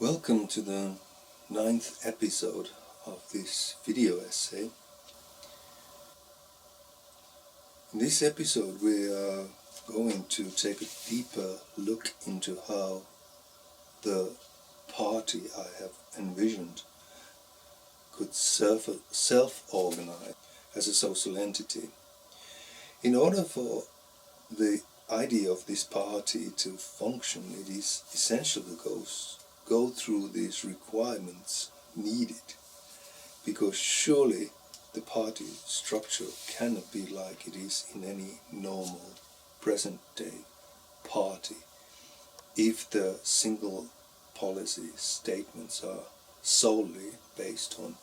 Welcome to the 9th episode of this video essay. In this episode we are going to take a deeper look into how the party I have envisioned could self-organize as a social entity. In order for the idea of this party to function, it is essential to go through these requirements needed, because surely the party structure cannot be like it is in any normal present-day party if the single policy statements are solely based on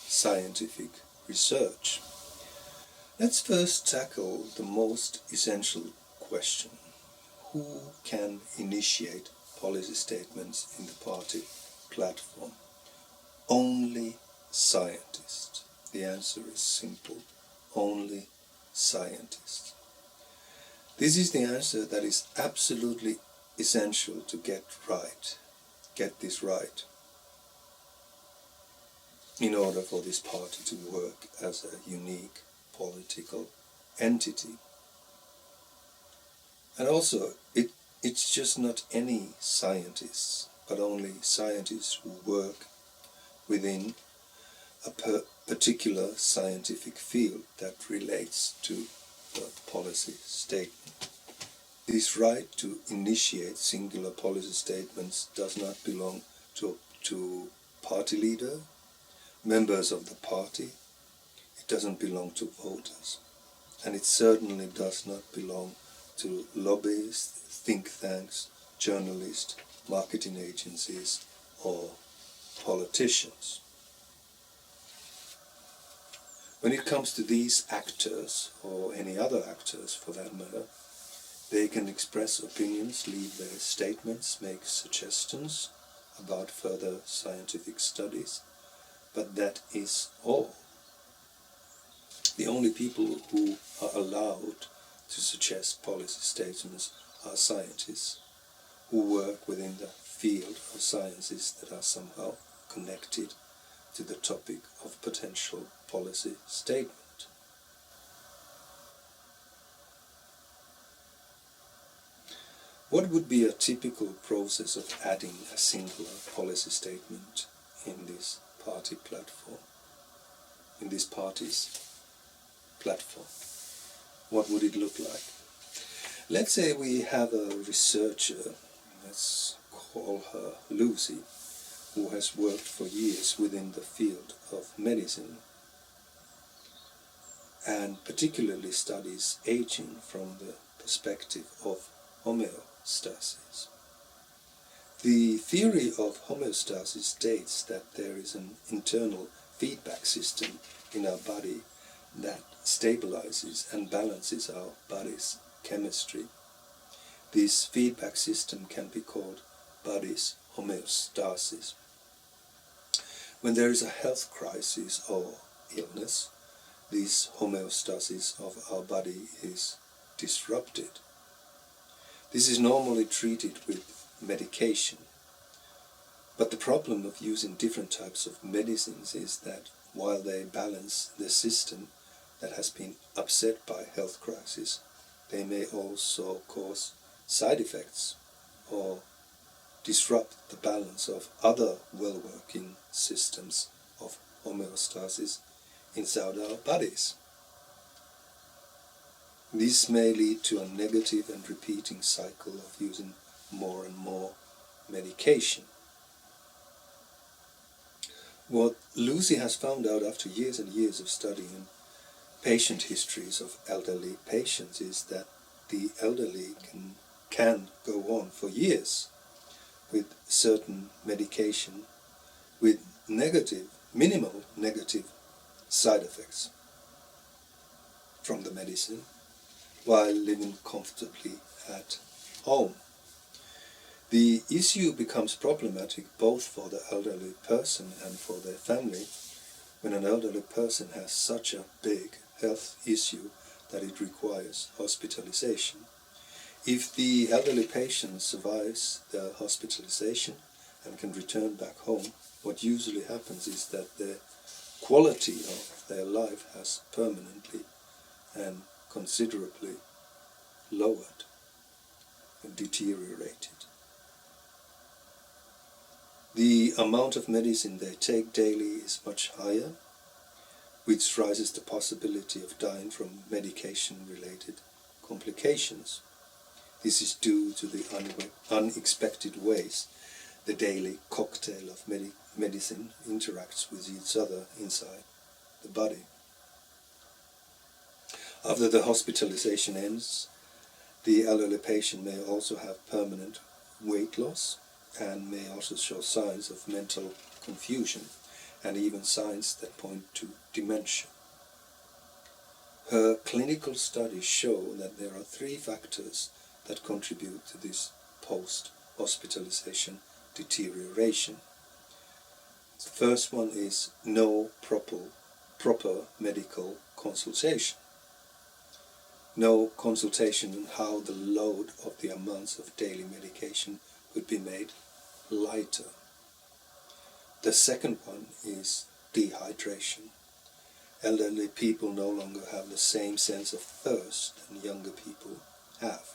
scientific research. Let's first tackle the most essential question: who can initiate policy statements in the party platform? Only scientists. The answer is simple: only scientists. This is the answer that is absolutely essential to get this right, in order for this party to work as a unique political entity. And also, it's just not any scientists, but only scientists who work within a particular scientific field that relates to the policy statement. This right to initiate singular policy statements does not belong to party leader, members of the party. It doesn't belong to voters, and it certainly does not belong to lobbyists, think tanks, journalists, marketing agencies, or politicians. When it comes to these actors, or any other actors for that matter, they can express opinions, leave their statements, make suggestions about further scientific studies, but that is all. The only people who are allowed to suggest policy statements are scientists who work within the field of sciences that are somehow connected to the topic of potential policy statement. What would be a typical process of adding a singular policy statement in this party platform, in this party's platform? What would it look like? Let's say we have a researcher, let's call her Lucy, who has worked for years within the field of medicine and particularly studies aging from the perspective of homeostasis. The theory of homeostasis states that there is an internal feedback system in our body that stabilizes and balances our body's chemistry. This feedback system can be called body's homeostasis. When there is a health crisis or illness, this homeostasis of our body is disrupted. This is normally treated with medication. But the problem of using different types of medicines is that while they balance the system that has been upset by health crisis, they may also cause side effects or disrupt the balance of other well-working systems of homeostasis inside our bodies. This may lead to a negative and repeating cycle of using more and more medication. What Lucy has found out after years and years of studying patient histories of elderly patients is that the elderly can go on for years with certain medication with minimal negative side effects from the medicine while living comfortably at home. The issue becomes problematic both for the elderly person and for their family when an elderly person has such a big health issue that it requires hospitalization. If the elderly patient survives the hospitalization and can return back home, what usually happens is that the quality of their life has permanently and considerably lowered and deteriorated. The amount of medicine they take daily is much higher, which raises the possibility of dying from medication-related complications. This is due to the unexpected ways the daily cocktail of medicine interacts with each other inside the body. After the hospitalization ends, the elderly patient may also have permanent weight loss and may also show signs of mental confusion and even signs that point to dementia. Her clinical studies show that there are 3 factors that contribute to this post-hospitalization deterioration. The first one is no proper medical consultation. No consultation on how the load of the amounts of daily medication could be made lighter. The second one is dehydration. Elderly people no longer have the same sense of thirst than younger people have.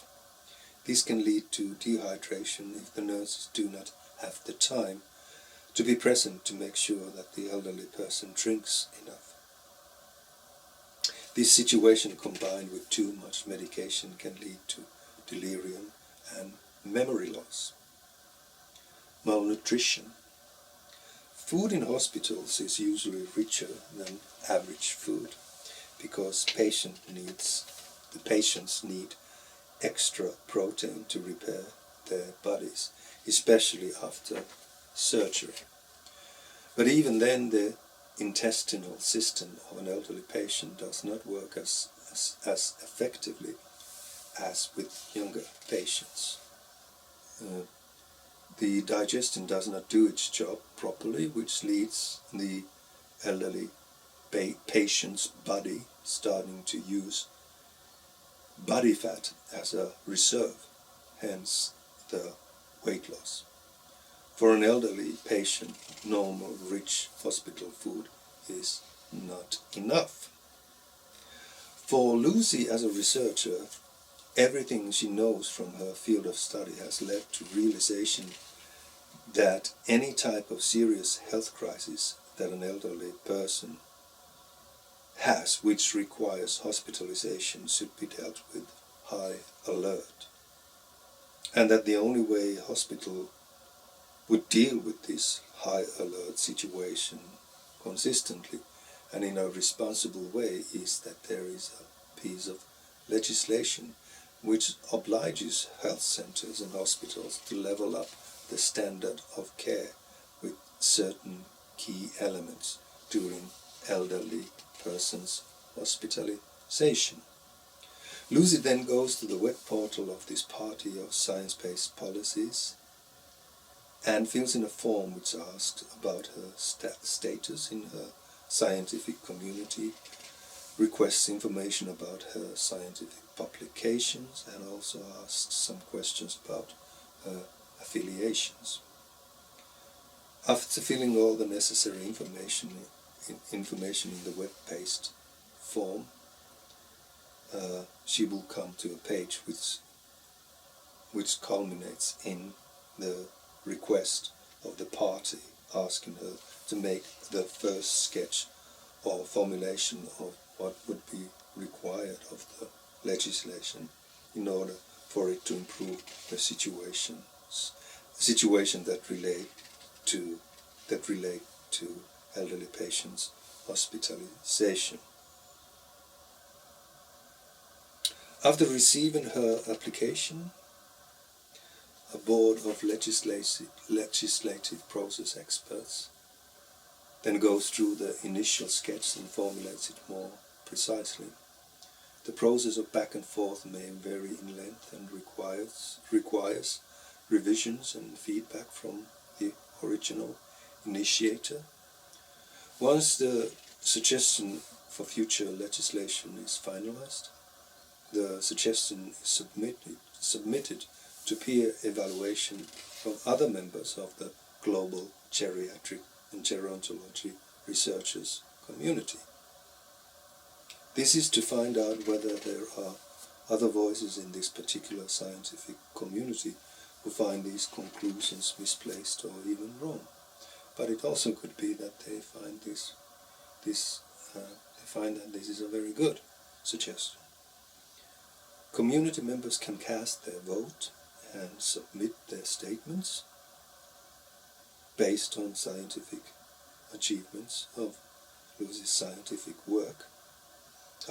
This can lead to dehydration if the nurses do not have the time to be present to make sure that the elderly person drinks enough. This situation combined with too much medication can lead to delirium and memory loss. Malnutrition. Food in hospitals is usually richer than average food because the patients need extra protein to repair their bodies, especially after surgery. But even then, the intestinal system of an elderly patient does not work as effectively as with younger patients. The digestion does not do its job properly, which leads the elderly patient's body starting to use body fat as a reserve, hence the weight loss. For an elderly patient, normal, rich hospital food is not enough. For Lucy as a researcher, everything she knows from her field of study has led to realization that any type of serious health crisis that an elderly person has, which requires hospitalization, should be dealt with high alert. And that the only way a hospital would deal with this high alert situation consistently and in a responsible way is that there is a piece of legislation which obliges health centers and hospitals to level up the standard of care with certain key elements during elderly persons' hospitalization. Lucy then goes to the web portal of this party of science-based policies and fills in a form which asks about her status in her scientific community, requests information about her scientific publications, and also asks some questions about her affiliations. After filling all the necessary information in the web-based form, she will come to a page which culminates in the request of the party asking her to make the first sketch or formulation of what would be required of the legislation in order for it to improve the situation that relate to elderly patients' hospitalization. After receiving her application, a board of legislative process experts then goes through the initial sketch and formulates it more precisely. The process of back and forth may vary in length and requires revisions and feedback from the original initiator. Once the suggestion for future legislation is finalized, the suggestion is submitted to peer evaluation from other members of the global geriatric and gerontology researchers community. This is to find out whether there are other voices in this particular scientific community who find these conclusions misplaced or even wrong. But it also could be that they find that this is a very good suggestion. Community members can cast their vote and submit their statements based on scientific achievements of Lucy's scientific work,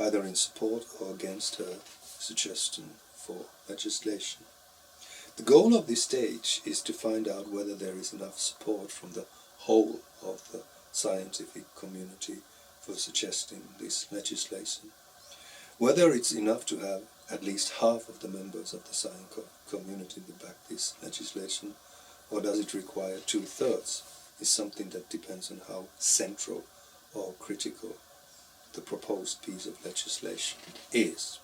either in support or against her suggestion for legislation. The goal of this stage is to find out whether there is enough support from the whole of the scientific community for suggesting this legislation, whether it's enough to have at least half of the members of the science community to back this legislation, or does it require 2/3, is something that depends on how central or critical the proposed piece of legislation is.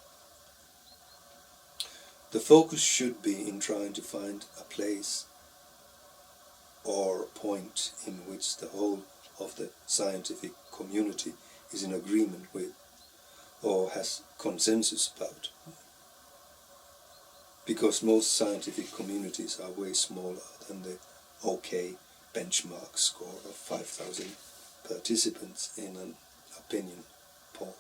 The focus should be in trying to find a place or point in which the whole of the scientific community is in agreement with or has consensus about. Because most scientific communities are way smaller than the OK benchmark score of 5,000 participants in an opinion poll.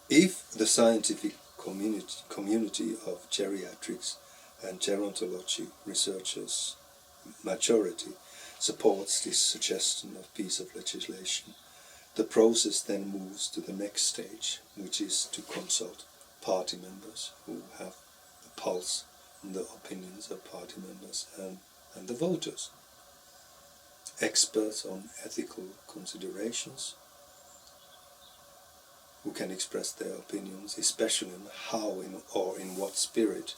If the scientific community of geriatrics and gerontology researchers majority supports this suggestion of piece of legislation, the process then moves to the next stage, which is to consult party members who have a pulse on the opinions of party members and the voters. Experts on ethical considerations who can express their opinions, especially on how or in what spirit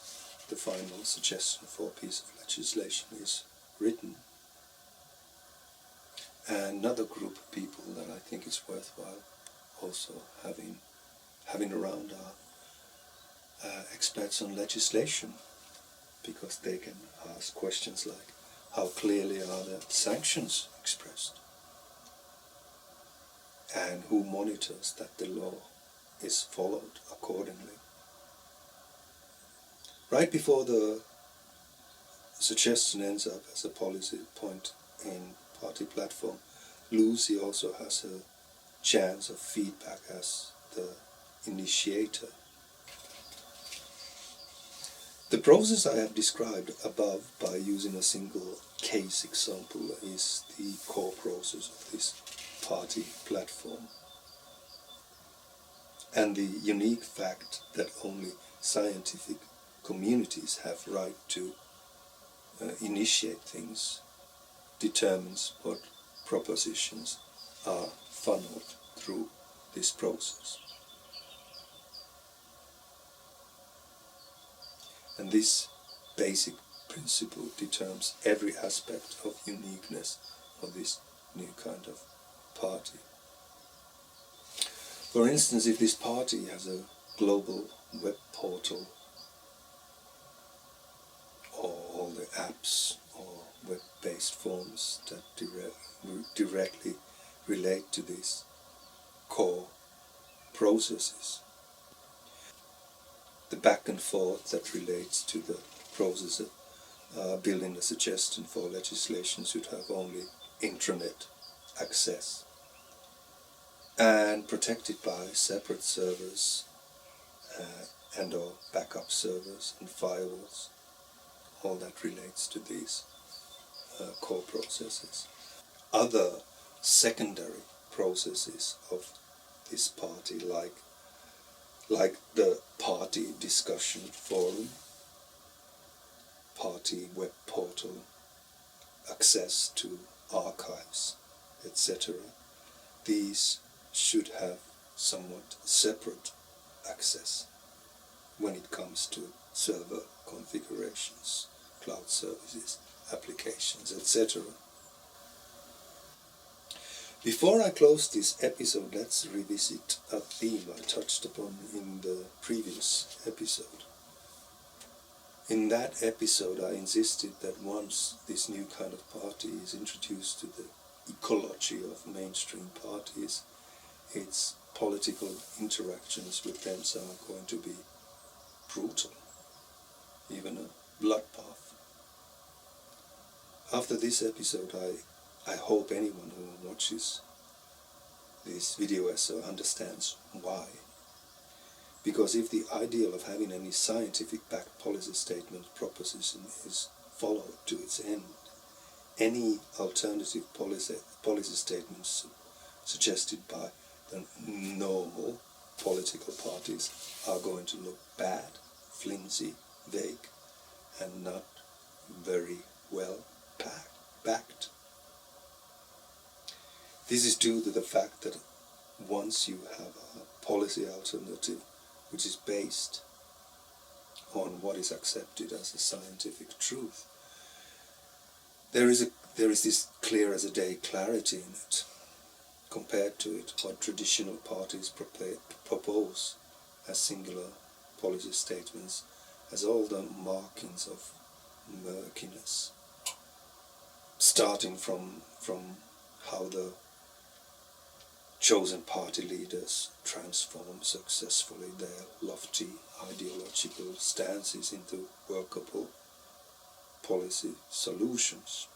the final suggestion for a piece of legislation is written. And another group of people that I think is worthwhile also having around are experts on legislation, because they can ask questions like, how clearly are the sanctions expressed? And who monitors that the law is followed accordingly? Right before the suggestion ends up as a policy point in party platform, Lucy also has a chance of feedback as the initiator. The process I have described above by using a single case example is the core process of this party platform. And the unique fact that only scientific communities have right to initiate things determines what propositions are funneled through this process. And this basic principle determines every aspect of uniqueness of this new kind of party. For instance, if this party has a global web portal, or all the apps or web-based forms that directly relate to these core processes, the back and forth that relates to the process of building a suggestion for legislation should have only intranet access and protected by separate servers and or backup servers and firewalls, all that relates to these core processes. Other secondary processes of this party, like the party discussion forum, party web portal, access to archives, etc. These should have somewhat separate access when it comes to server configurations, cloud services, applications, etc. Before I close this episode, let's revisit a theme I touched upon in the previous episode. In that episode I insisted that once this new kind of party is introduced to the ecology of mainstream parties, its political interactions with them are going to be brutal, even a bloodbath. After this episode I hope anyone who watches this video essay understands why. Because if the ideal of having any scientific-backed policy statement proposition is followed to its end, any alternative policy statements suggested by the normal political parties are going to look bad, flimsy, vague, and not very well backed. This is due to the fact that once you have a policy alternative which is based on what is accepted as a scientific truth, there is this clear as a day clarity in it. Compared to it, what traditional parties propose as singular policy statements has all the markings of murkiness, starting from how the chosen party leaders transform successfully their lofty ideological stances into workable policy solutions.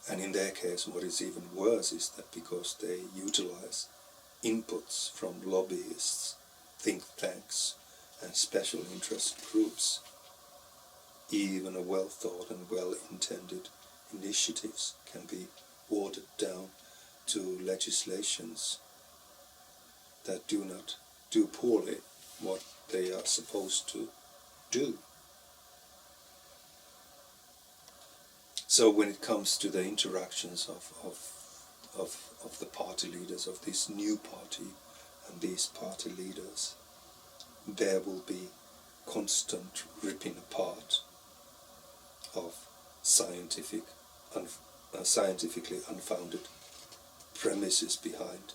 And in their case, what is even worse is that because they utilize inputs from lobbyists, think tanks, and special interest groups, even a well-thought and well-intended initiatives can be watered down to legislations that do not do poorly what they are supposed to do. So when it comes to the interactions of the party leaders of this new party and these party leaders, there will be constant ripping apart of scientifically unfounded premises behind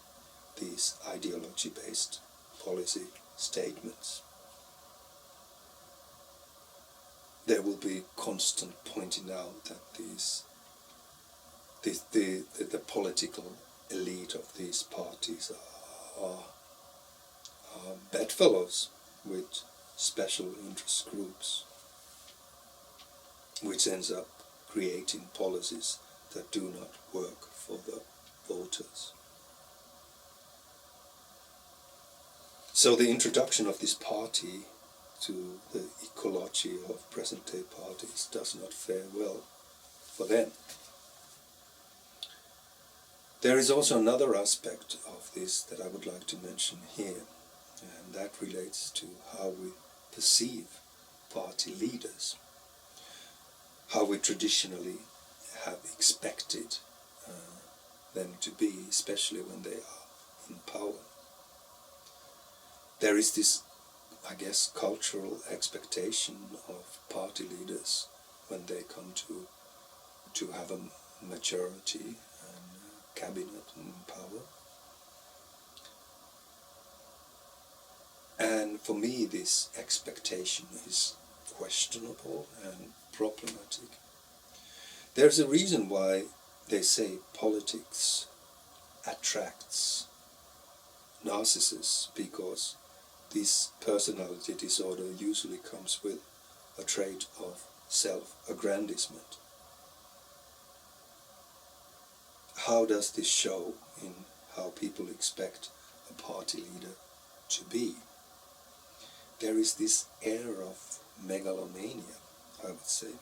these ideology-based policy statements. There will be constant pointing out that the political elite of these parties are bedfellows with special interest groups, which ends up creating policies that do not work for the voters. So the introduction of this party to the ecology of present-day parties does not fare well for them. There is also another aspect of this that I would like to mention here, and that relates to how we perceive party leaders, how we traditionally have expected them to be, especially when they are in power. There is this, I guess, cultural expectation of party leaders when they come to have a majority and cabinet and power. And for me, this expectation is questionable and problematic. There's a reason why they say politics attracts narcissists, because this personality disorder usually comes with a trait of self-aggrandizement. How does this show in how people expect a party leader to be? There is this air of megalomania, I would say.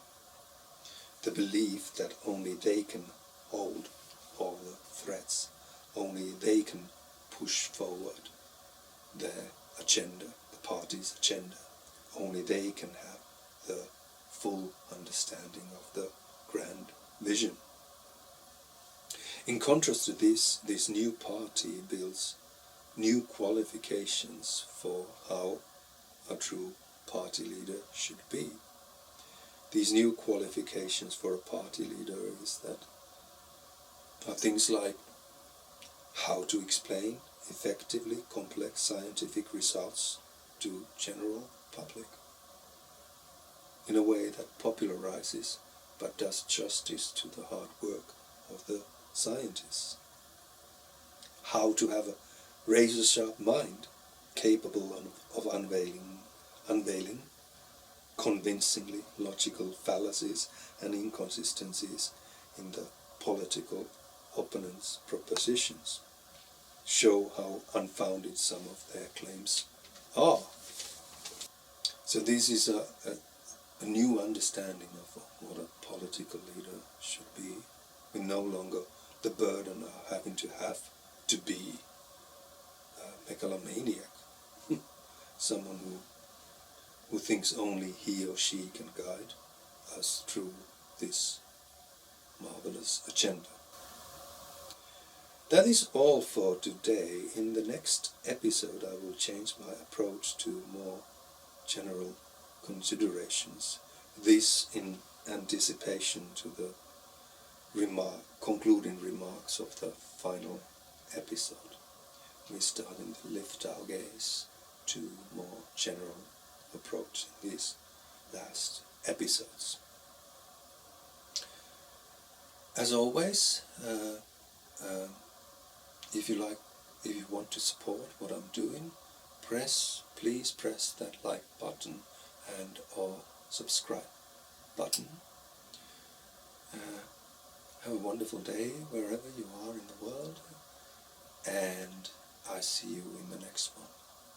The belief that only they can hold all the threats, only they can push forward their agenda, the party's agenda, only they can have the full understanding of the grand vision. In contrast to this new party builds new qualifications for how a true party leader should be. These new qualifications for a party leader are things like how to explain effectively complex scientific results to general public, in a way that popularizes but does justice to the hard work of the scientists. How to have a razor-sharp mind capable of unveiling convincingly logical fallacies and inconsistencies in the political opponents' propositions, show how unfounded some of their claims are. So this is a new understanding of what a political leader should be, with no longer the burden of having to be a megalomaniac, someone who thinks only he or she can guide us through this marvelous agenda. That is all for today. In the next episode I will change my approach to more general considerations, this in anticipation to the concluding remarks of the final episode. We're starting to lift our gaze to more general approach in these last episodes. As always, if you want to support what I'm doing, please press that like button and or subscribe button. Have a wonderful day wherever you are in the world, and I see you in the next one.